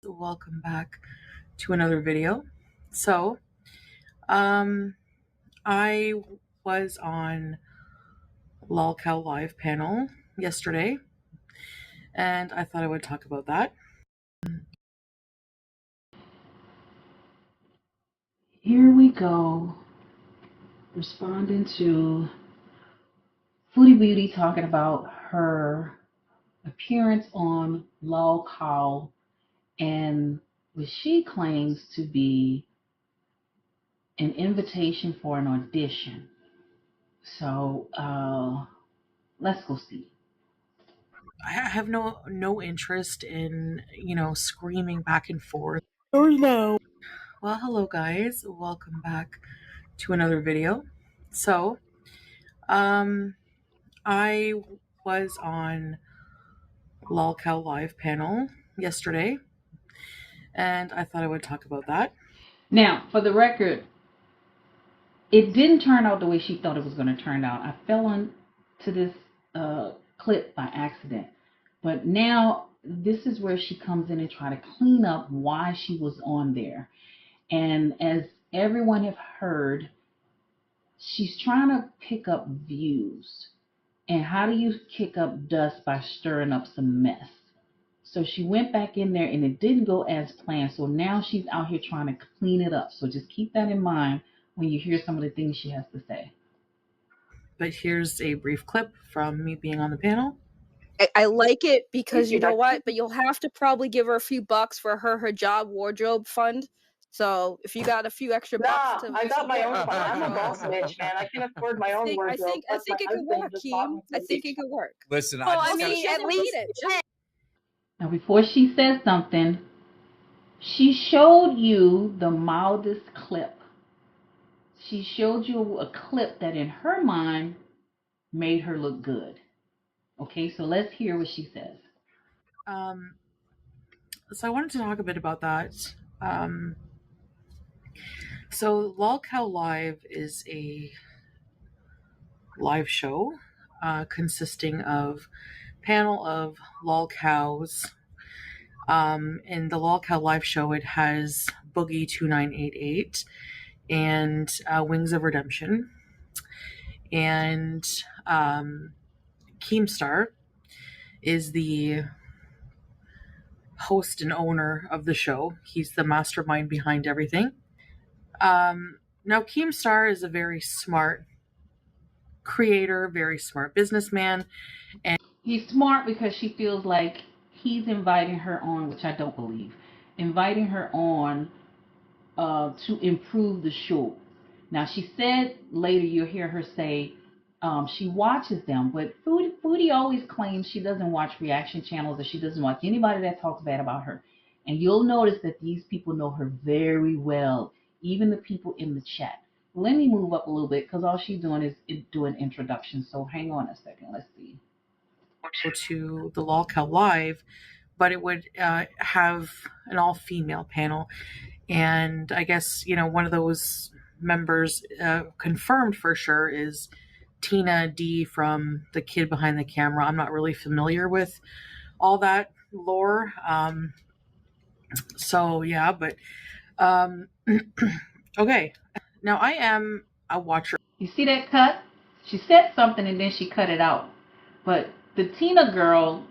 Welcome back to another video. So, um, I was on LolCal Live panel yesterday, and I thought I would talk about that. Here we go, responding to Foodie Beauty talking about her appearance on Lol Call and what she claims to be an invitation for an audition. So let's go see. I have no interest in screaming back and forth. Or no. Well, hello guys, welcome back to another video. So, um, I was on LolCal Live panel yesterday, and I thought I would talk about that. Now, for the record, it didn't turn out the way she thought it was going to turn out. I fell on to this clip by accident, but now this is where she comes in and try to clean up why she was on there. And as everyone have heard, she's trying to pick up views. And how do you kick up dust? By stirring up some mess. So she went back in there and it didn't go as planned. So now she's out here trying to clean it up. So just keep that in mind when you hear some of the things she has to say. But here's a brief clip from me being on the panel. I like it because you know what? But you'll have to probably give her a few bucks for her hijab wardrobe fund. So if you got a few extra bucks to I got my own support- fund. I'm a boss bitch, man. I can afford my own I wardrobe. think Plus, my it could husband work, just bought Keem. me I some think beach it could work. Listen, Well, I I just mean, at least Now, before she says something, she showed you the mildest clip. She showed you a clip that in her mind made her look good. Okay, so let's hear what she says. Um, so I wanted to talk a bit about that. Um, so LolCal Live is a live show consisting of panel of lolcows. In the LolCal Live show, it has Boogie 2988 and Wings of Redemption and Keemstar is the host and owner of the show. He's the mastermind behind everything. Now, Keemstar is a very smart creator, very smart businessman. And he's smart because she feels like he's inviting her on, which I don't believe, inviting her on to improve the show. Now, she said later you'll hear her say she watches them, but Foodie always claims she doesn't watch reaction channels or she doesn't watch anybody that talks bad about her. And you'll notice that these people know her very well, even the people in the chat. Let me move up a little bit because all she's doing is doing introductions. So hang on a second. Let's see. To the LolCal Live, but it would have an all-female panel. And I guess, one of those members confirmed for sure is Tina D from The Kid Behind the Camera. I'm not really familiar with all that lore. So, yeah, but okay. Now, I am a watcher. You see that cut? She said something and then she cut it out. But the Tina girl,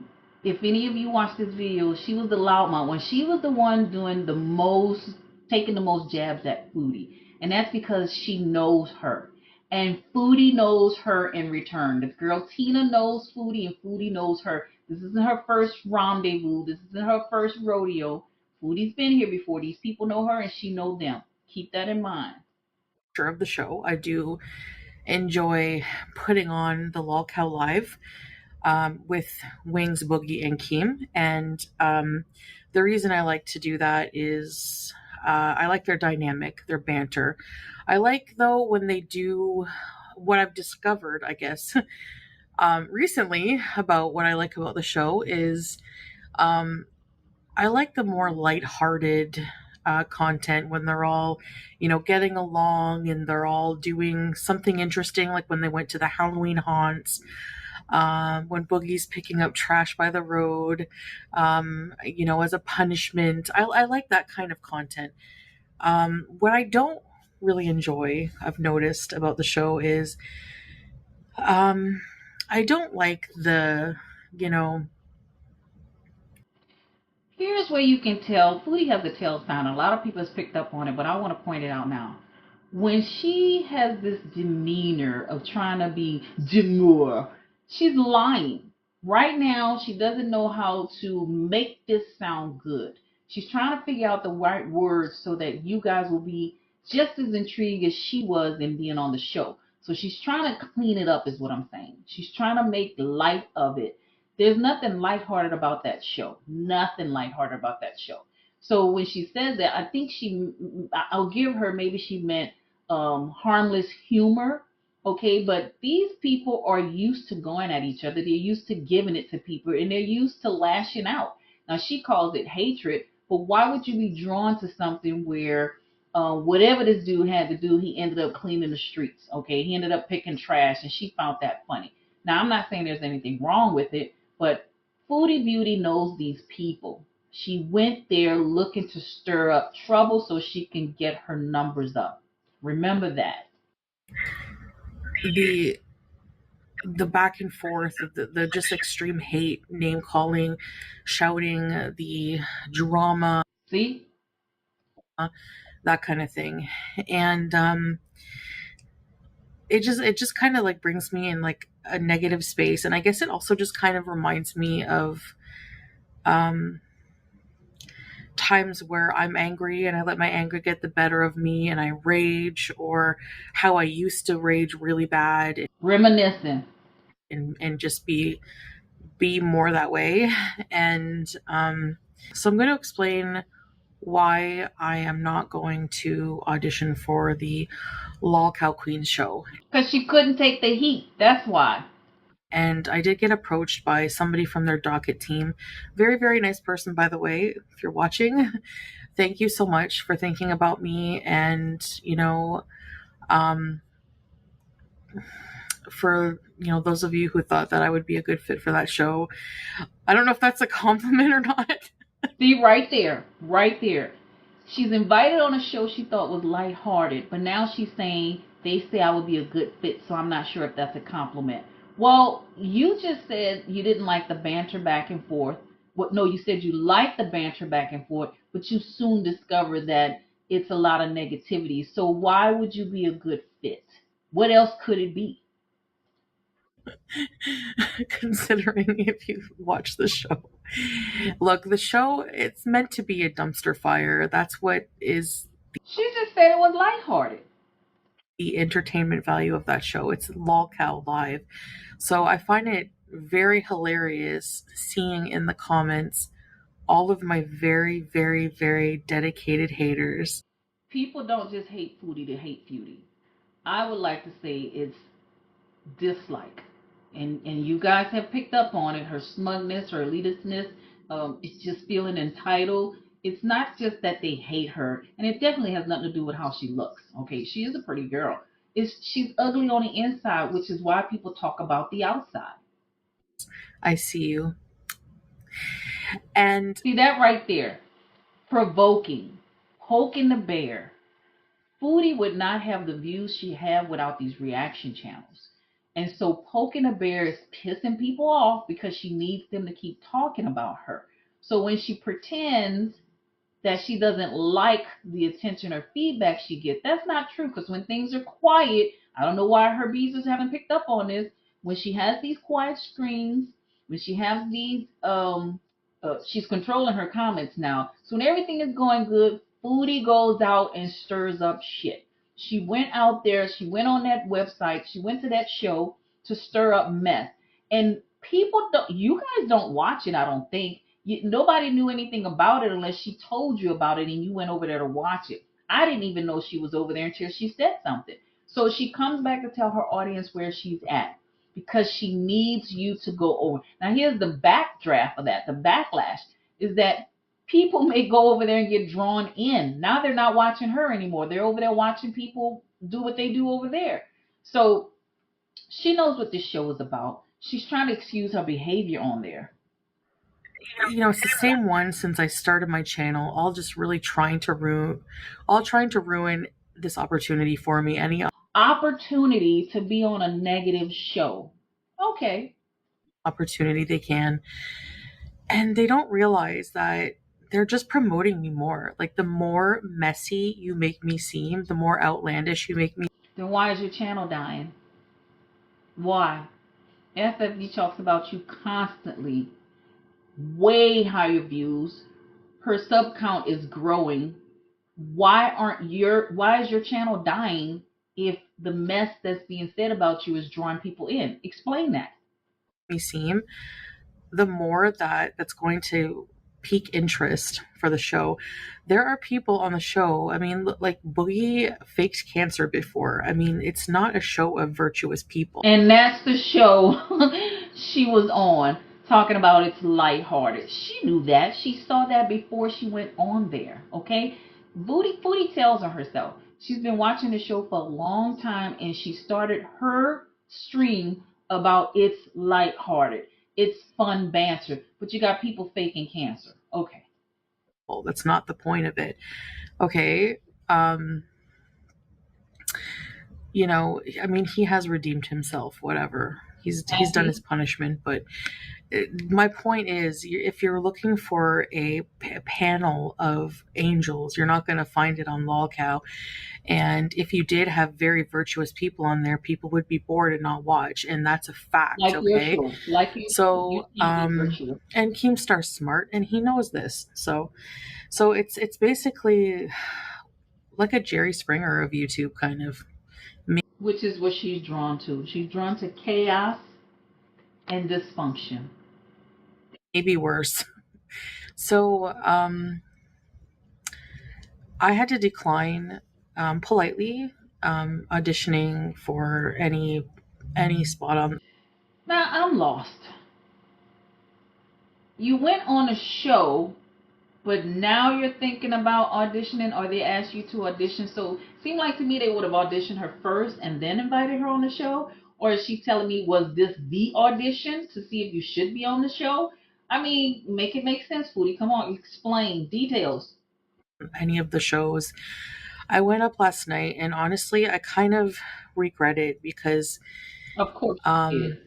if any of you watch this video, she was the loudmouth one. She was the one doing the most, taking the most jabs at Foodie. And that's because she knows her. And Foodie knows her in return. The girl Tina knows Foodie and Foodie knows her. This isn't her first rendezvous. This isn't her first rodeo. Foodie's been here before. These people know her and she knows them. Keep that in mind. Of the show. I do enjoy putting on the LolCal Live with Wings, Boogie, and Keem. And the reason I like to do that is I like their dynamic, their banter. I like, though, when they do what I've discovered, I guess, recently about what I like about the show is I like the more lighthearted content when they're all, getting along and they're all doing something interesting, like when they went to the Halloween haunts. when Boogie's picking up trash by the road, as a punishment. I like that kind of content. What I don't really enjoy, I've noticed about the show, is um, I don't like you know, Here's where you can tell Foodie has a tail sign. A lot of people has picked up on it, but I want to point it out now. When she has this demeanor of trying to be demure, she's lying. Right now, she doesn't know how to make this sound good. She's trying to figure out the right words so that you guys will be just as intrigued as she was in being on the show. So she's trying to clean it up, is what I'm saying. She's trying to make light of it. There's nothing lighthearted about that show. Nothing lighthearted about that show. So when she says that, I think I'll give her, maybe she meant harmless humor. Okay, but these people are used to going at each other. They're used to giving it to people, and they're used to lashing out. Now she calls it hatred, but why would you be drawn to something where whatever this dude had to do, he ended up cleaning the streets. Okay, he ended up picking trash, and she found that funny. Now I'm not saying there's anything wrong with it, but Foodie Beauty knows these people. She went there looking to stir up trouble so she can get her numbers up. Remember that. the the back and forth, the just extreme hate, name calling, shouting, the drama, See? that kind of thing. And it just kind of like brings me in like a negative space, and I guess it also just kind of reminds me of um times where I'm angry and I let my anger get the better of me and I rage, or how I used to rage really bad Reminiscing. and just be more that way. And so I'm going to explain why I am not going to audition for the Lol Cow Queen show. Because she couldn't take the heat. That's why. And I did get approached by somebody from their docket team. Very, very nice person, by the way, if you're watching. Thank you so much for thinking about me, and, um, for, those of you who thought that I would be a good fit for that show. I don't know if that's a compliment or not. See, right there. Right there. She's invited on a show she thought was lighthearted, but now she's saying they say I would be a good fit, so I'm not sure if that's a compliment. Well, you just said you didn't like the banter back and forth. What? No, you said you liked the banter back and forth, but you soon discovered that it's a lot of negativity. So why would you be a good fit? What else could it be? Considering if you watch the show. Look, the show, it's meant to be a dumpster fire. That's what is She just said it was lighthearted. the entertainment value of that show. It's lolcow live. So I find it very hilarious seeing in the comments all of my very, very, very dedicated haters. People don't just hate Foodie to hate Foodie. I would like to say it's dislike. And you guys have picked up on it, her smugness, her elitistness, it's just feeling entitled. It's not just that they hate her, and it definitely has nothing to do with how she looks. Okay, she is a pretty girl. She's ugly on the inside, which is why people talk about the outside. I see you. And See that right there? Provoking, poking the bear. Foodie would not have the views she had without these reaction channels. And so poking a bear is pissing people off because she needs them to keep talking about her. So when she pretends that she doesn't like the attention or feedback she gets, that's not true, because when things are quiet, I don't know why her beezers haven't picked up on this. When she has these quiet screens, when she has these she's controlling her comments now. So when everything is going good, Foodie goes out and stirs up shit. She went out there, she went on that website, she went to that show to stir up mess. And people don't, you guys don't watch it, I don't think. Nobody knew anything about it unless she told you about it and you went over there to watch it. I didn't even know she was over there until she said something. So she comes back to tell her audience where she's at because she needs you to go over. Now, here's the backdraft of that. The backlash is that people may go over there and get drawn in. Now they're not watching her anymore. They're over there watching people do what they do over there. So she knows what this show is about. She's trying to excuse her behavior on there. It's the same one since I started my channel, all just really trying to ruin this opportunity for me. Any Opportunity to be on a negative show. Okay. opportunity they can. And they don't realize that they're just promoting me more. Like, the more messy you make me seem, the more outlandish you make me. Then why is your channel dying? Why? FFB talks about you constantly. Way higher views. Her sub count is growing. Why is your channel dying if the mess that's being said about you is drawing people in? Explain that. Me seem, the more that's going to pique interest for the show. There are people on the show. I mean, like, Boogie faked cancer before. I mean, it's not a show of virtuous people. And that's the show she was on, talking about it's lighthearted. She knew that. She saw that before she went on there. Okay? Foodie tells on herself. She's been watching the show for a long time, and she started her stream about it's lighthearted. It's fun banter. But you got people faking cancer. Okay. That's not the point of it. Okay. I mean, he has redeemed himself, whatever. He's done his punishment, but my point is, if you're looking for a panel of angels, you're not going to find it on LolCow. And if you did have very virtuous people on there, people would be bored and not watch, and that's a fact. Like okay, your show. Like you. so and Keemstar's smart, and he knows this. So it's basically like a Jerry Springer of YouTube, kind of. Which is what she's drawn to. She's drawn to chaos and dysfunction. Maybe worse. So I had to decline politely auditioning for any spot on. Now I'm lost. You went on a show, but now you're thinking about auditioning, or they asked you to audition. So it seemed like to me they would have auditioned her first and then invited her on the show. Or is she telling me, was this the audition to see if you should be on the show? I mean, make it make sense, Foodie. Come on, explain details. Any of the shows. I went up last night, and honestly, I kind of regret it because, of course, and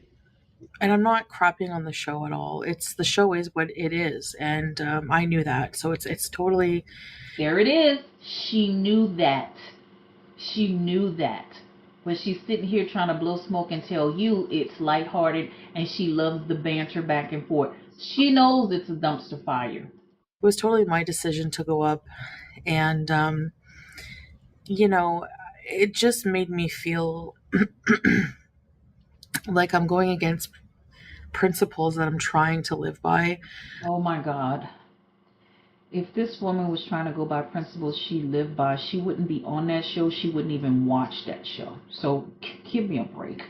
I'm not crapping on the show at all. The show is what it is, and I knew that, so it's totally. There it is. She knew that. She knew that. But she's sitting here trying to blow smoke and tell you it's lighthearted and she loves the banter back and forth. She knows it's a dumpster fire. It was totally my decision to go up, and it just made me feel like I'm going against principles that I'm trying to live by. Oh my God. If this woman was trying to go by principles she lived by, she wouldn't be on that show. She wouldn't even watch that show. So give me a break.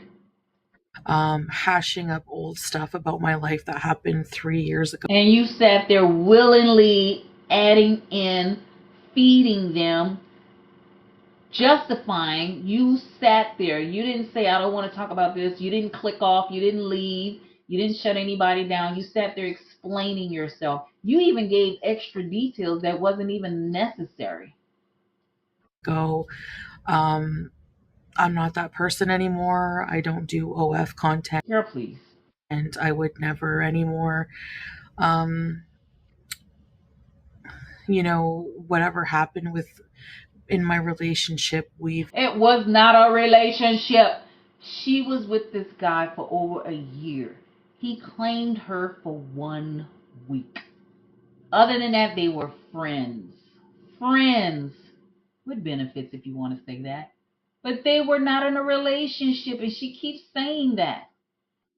Hashing up old stuff about my life that happened 3 years ago. And you sat there willingly adding in, feeding them, justifying. You sat there. You didn't say, I don't want to talk about this. You didn't click off. You didn't leave. You didn't shut anybody down. You sat there explaining yourself. You even gave extra details that wasn't even necessary. I'm not that person anymore. I don't do OF content. Girl, please. And I would never anymore. Whatever happened in my relationship, It was not a relationship. She was with this guy for over a year. He claimed her for 1 week. Other than that, they were friends. Friends. With benefits, if you want to say that. But they were not in a relationship, and she keeps saying that.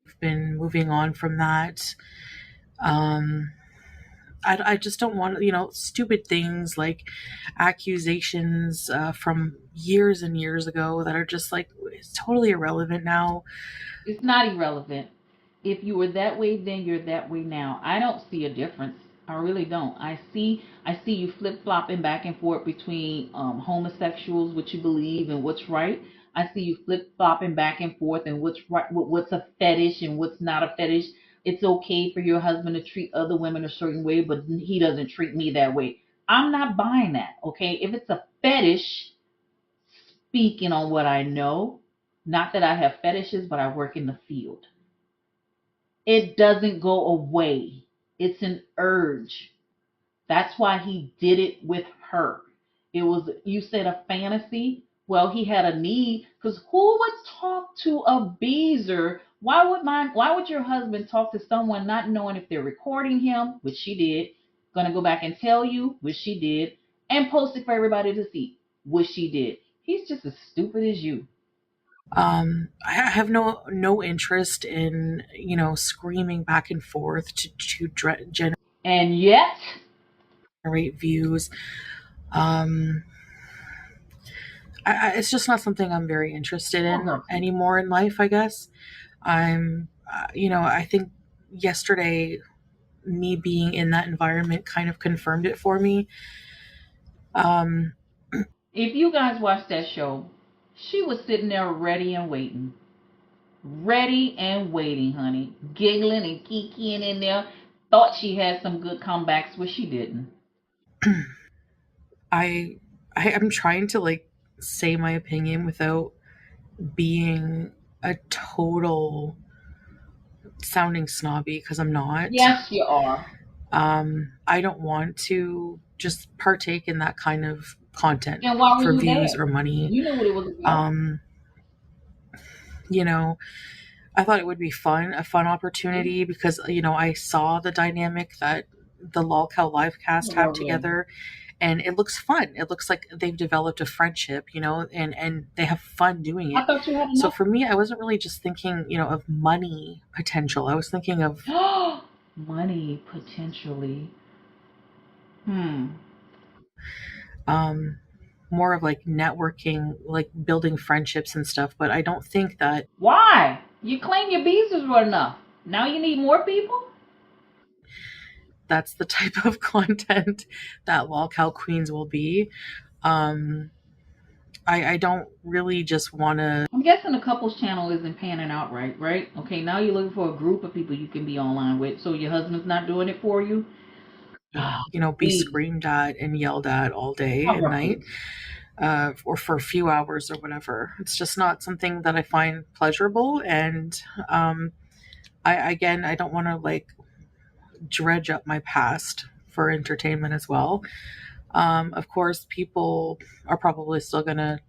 I've been moving on from that. I just don't want, stupid things like accusations from years and years ago that are just like, it's totally irrelevant now. It's not irrelevant. If you were that way then, you're that way now. I don't see a difference. I really don't. I see you flip-flopping back and forth between homosexuals, what you believe and what's right. I see you flip flopping back and forth and what's right, what's a fetish and what's not a fetish. It's okay for your husband to treat other women a certain way, but he doesn't treat me that way. I'm not buying that. Okay, if it's a fetish, speaking on what I know, not that I have fetishes, but I work in the field. It doesn't go away. It's an urge. That's why he did it with her. It was, you said, a fantasy. Well, he had a need because who would talk to a beezer? Why would your husband talk to someone not knowing if they're recording him, which she did, gonna go back and tell you, which she did, and post it for everybody to see, which she did. He's just as stupid as you. I have no interest in screaming back and forth to And yet, generate views. Um, it's just not something I'm very interested oh in girl, please. anymore in life. I guess I think yesterday me being in that environment kind of confirmed it for me. Um, If you guys watched that show, she was sitting there ready and waiting. Ready and waiting, honey. Giggling and kikiing in there. Thought she had some good comebacks, but she didn't. I I'm trying to like say my opinion without being a total sounding snobby because I'm not. Yes, you are. I don't want to just partake in that kind of content And why were for you views there? or money. You know what it was about. Um, you know, I thought it would be a fun See? opportunity because I saw the dynamic that the LolCal Livecast Oh, have girl, together, and it looks fun. It looks like they've developed a friendship, and they have fun doing I it. thought you had So enough. for me, I wasn't really just thinking, of money potential. I was thinking of Money, potentially. Hmm. um, more of like networking, like building friendships and stuff. But I don't think that Why? You claim your visas were enough. Now you need more people? that's the type of content that LolCal Queens will be. Um, I don't really just want to, I'm guessing the couples channel isn't panning out right? Okay, now you're looking for a group of people you can be online with. So your husband's not doing it for you? Ah, be please. screamed at and yelled at all day Oh, and girl, night, please. or for a few hours or whatever. It's just not something that I find pleasurable. And I don't want to like dredge up my past for entertainment as well. Of course, people are probably still going to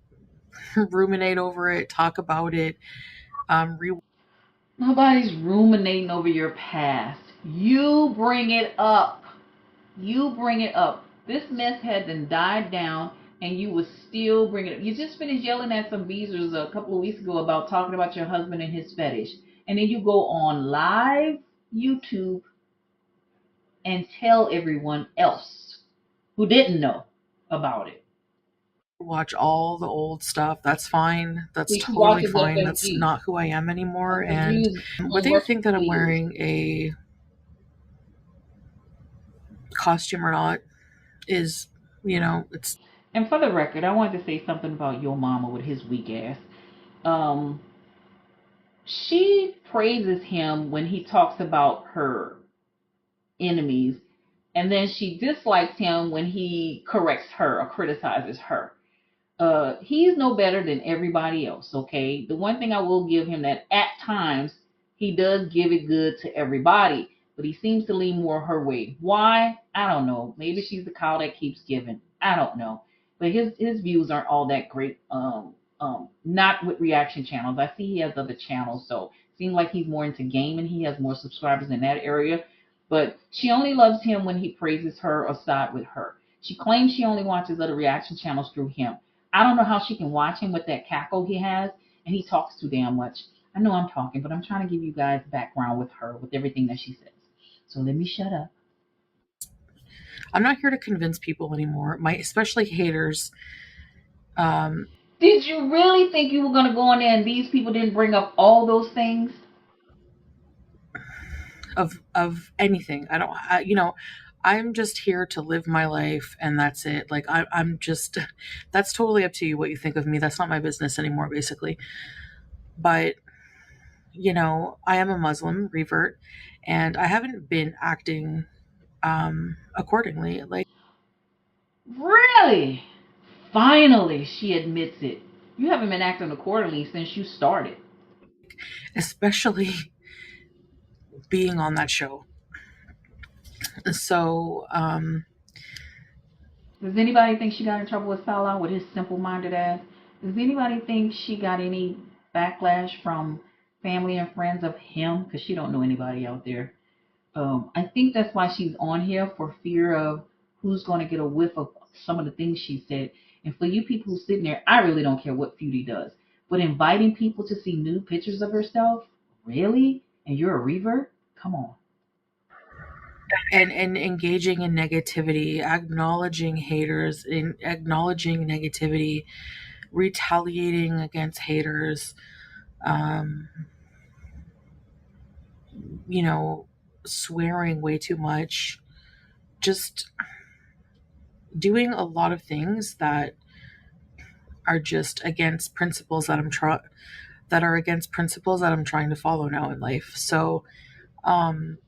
ruminate over it, talk about it, re Nobody's ruminating over your past. You bring it up. You bring it up. This mess had then died down, and you was still bringing it up. You just finished yelling at some beezers a couple of weeks ago about talking about your husband and his fetish, and then you go on live YouTube and tell everyone else who didn't know about it. watch all the old stuff. That's fine. That's See, she totally watches fine. That's FMG. not who I am anymore. FMG And is doing whether you work think that for I'm years. wearing a costume or not is, it's And for the record, I wanted to say something about your mama with his weak ass. Um, she praises him when he talks about her enemies, and then she dislikes him when he corrects her or criticizes her. He's no better than everybody else. Okay, the one thing I will give him that at times he does give it good to everybody, but he seems to lean more her way. Why? I don't know. Maybe she's the cow that keeps giving. I don't know. But his views aren't all that great. Not with reaction channels. I see he has other channels, so it seems like he's more into gaming. He has more subscribers in that area. But she only loves him when he praises her or side with her. She claims she only watches other reaction channels through him. I don't know how she can watch him with that cackle he has, and he talks too damn much. I know I'm talking, but I'm trying to give you guys background with her, with everything that she says. So let me shut up. I'm not here to convince people anymore. My especially haters. Um, Did you really think you were going to go in there and these people didn't bring up all those things? of anything. I don't. I'm just here to live my life and that's it. Like I'm just that's totally up to you what you think of me. That's not my business anymore, basically. But I am a Muslim revert, and I haven't been acting accordingly. Like Really? Finally, she admits it. You haven't been acting accordingly since you started. especially being on that show. So Does anybody think she got in trouble with Salah with his simple-minded ass? Does anybody think she got any backlash from family and friends of him? Because she don't know anybody out there. I think that's why she's on here, for fear of who's going to get a whiff of some of the things she said. And for you people who's sitting there, I really don't care what Foodie does. But inviting people to see nude pictures of herself, really? And you're a revert? Come on. and engaging in negativity, acknowledging haters, in acknowledging negativity, retaliating against haters, um, you know, swearing way too much, just doing a lot of things that are just against principles that are against principles that I'm trying to follow now in life. So um,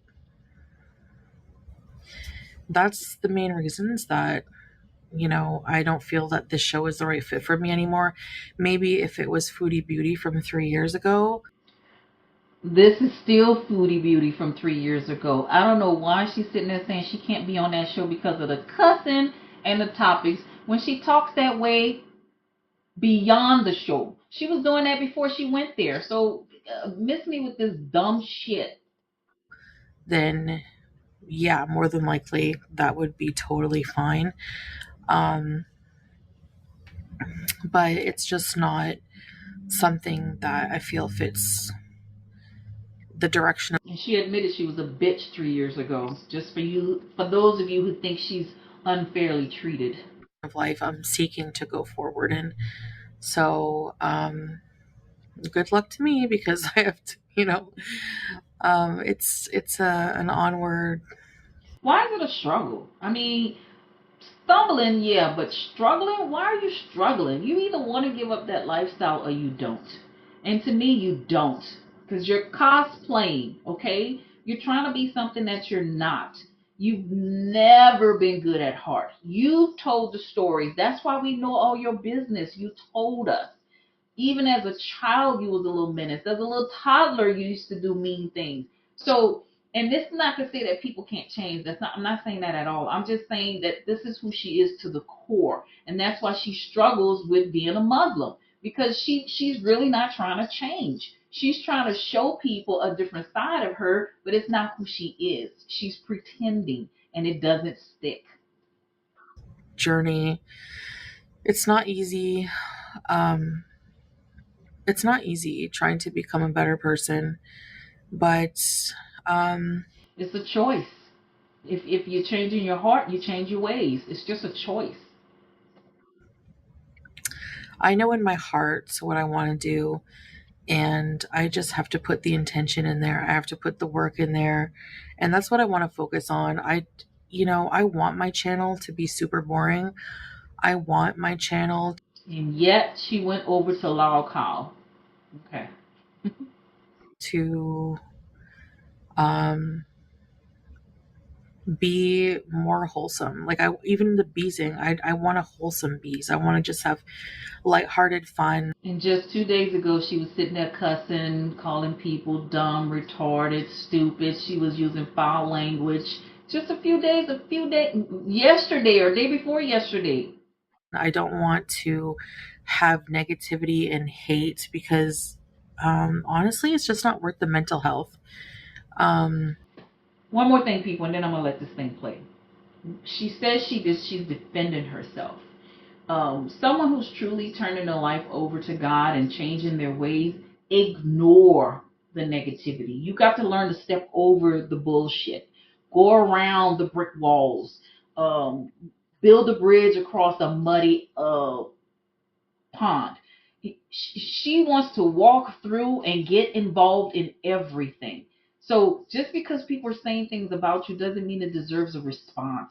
that's the main reasons that I don't feel that this show is the right fit for me anymore. Maybe if it was Foodie Beauty from 3 years ago, This is still Foodie Beauty from 3 years ago. I don't know why she's sitting there saying she can't be on that show because of the cussing and the topics. When she talks that way beyond the show, she was doing that before she went there. So miss me with this dumb shit. then yeah, more than likely that would be totally fine. Um, but it's just not something that I feel fits the direction And she admitted she was a bitch 3 years ago. Just for those of you who think she's unfairly treated. of life I'm seeking to go forward in. So, good luck to me because I have to, it's an onward Why is it a struggle? I mean, stumbling, yeah, but struggling? Why are you struggling? You either want to give up that lifestyle or you don't. And to me, you don't. Because you're cosplaying, okay? You're trying to be something that you're not. You've never been good at heart. You've told the stories. That's why we know all your business. You told us. Even as a child, you was a little menace. As a little toddler, you used to do mean things. So, and this is not to say that people can't change. That's not. I'm not saying that at all. I'm just saying that this is who she is to the core, and that's why she struggles with being a Muslim, because she's really not trying to change. She's trying to show people a different side of her, but it's not who she is. She's pretending, and it doesn't stick. journey. It's not easy. Um, it's not easy trying to become a better person, but um, It's a choice. If you're changing your heart, you change your ways. It's just a choice. I know in my heart what I want to do, and I just have to put the intention in there. I have to put the work in there, and that's what I want to focus on. I want my channel to be super boring. I want my channel And yet she went over to Lao Khao. Okay. to um, be more wholesome. Like I even the beesing, I want a wholesome bees. I want to just have lighthearted fun. And just 2 days ago, she was sitting there cussing, calling people dumb, retarded, stupid. She was using foul language. Just a few days, yesterday or day before yesterday. I don't want to have negativity and hate because honestly, it's just not worth the mental health. Um, One more thing, people, and then I'm gonna let this thing play. She says she's defending herself. Someone who's truly turning their life over to God and changing their ways, ignore the negativity. You got to learn to step over the bullshit, go around the brick walls, um, build a bridge across a muddy pond. She wants to walk through and get involved in everything. So just because people are saying things about you doesn't mean it deserves a response.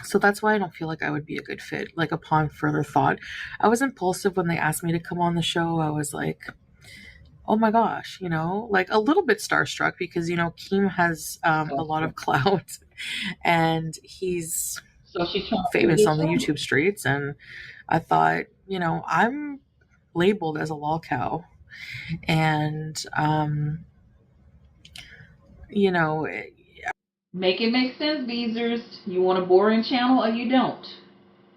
So that's why I don't feel like I would be a good fit. Like, upon further thought, I was impulsive when they asked me to come on the show. I was like, oh my gosh, like a little bit starstruck because, Keem has a lot of clout and he's So she's trying to do famous this on the show. YouTube streets. And I thought, I'm labeled as a lol cow. And, you know, Make it make sense, Beezers. You want a boring channel or you don't?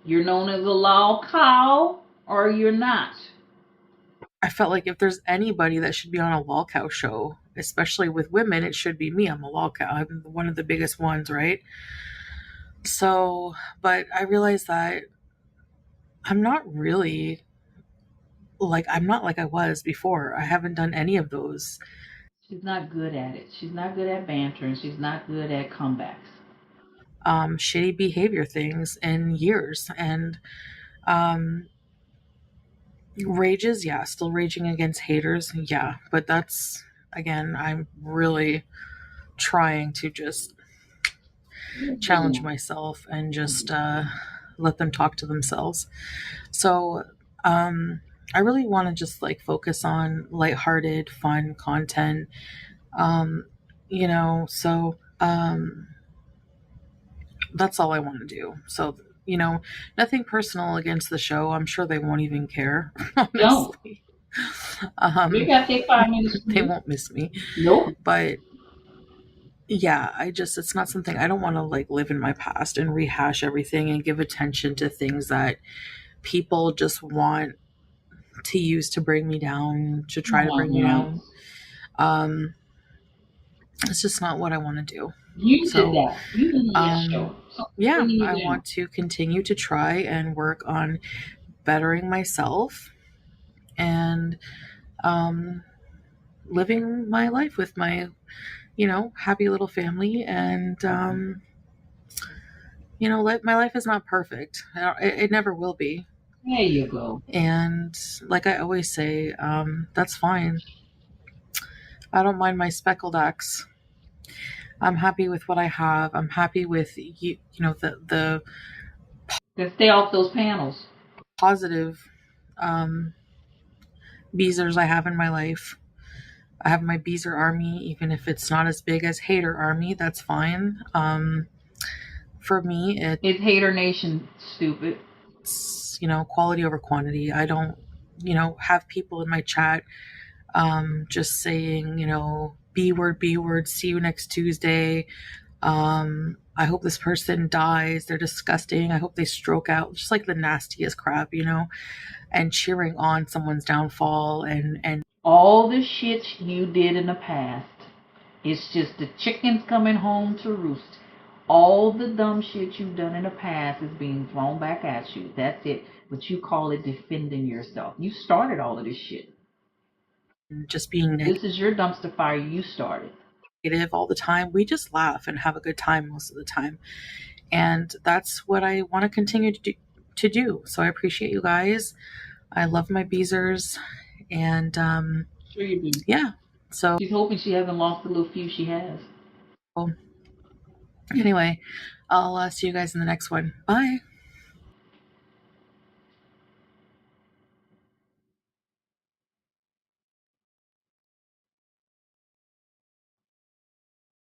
You're known as a lol cow or you're not. I felt like if there's anybody that should be on a lol cow show, especially with women, it should be me. I'm a lol cow. I'm one of the biggest ones, right? So, but I realized that I'm not really I'm not like I was before. I haven't done any of those She's not good at it. She's not good at banter and she's not good at comebacks. shitty behavior things in years. And um, rages, yeah, still raging against haters, yeah. But that's, again, I'm really trying to just challenge myself and just let them talk to themselves. So I really want to just focus on lighthearted, fun content. Um, so that's all I want to do. So, nothing personal against the show. I'm sure they won't even care, Don't. honestly. They Um, got their 5 minutes from they you. won't miss me. Nope. But yeah, it's not something I don't want to live in my past and rehash everything and give attention to things that people just want to use to bring me down, to Oh try to my bring me God. down. Um, it's just not what I want to do. You did So, that. You did on that show. So I'm yeah, bringing you I down. want to continue to try and work on bettering myself and um, living my life with my, happy little family. And, my life is not perfect. It never will be. There you go. And like I always say, that's fine. I don't mind my speckled X. I'm happy with what I have. I'm happy with the Then stay off those panels. positive um, Beezers I have in my life. I have my Beezer army, even if it's not as big as Hater army. That's fine. For me, It's Hater Nation, stupid. it's quality over quantity. I don't have people in my chat just saying B word, see you next Tuesday. I hope this person dies. They're disgusting. I hope they stroke out. Just the nastiest crap, and cheering on someone's downfall and All the shit you did in the past. It's just the chickens coming home to roost. All the dumb shit you've done in the past is being thrown back at you. That's it. But you call it defending yourself. You started all of this shit. just being This is your dumpster fire you started. negative all the time. We just laugh and have a good time most of the time. And that's what I want to continue to do. So I appreciate you guys. I love my Beezers. And Sure you do. yeah. So She's hoping she hasn't lost the little few she has. anyway, I'll see you guys in the next one. Bye.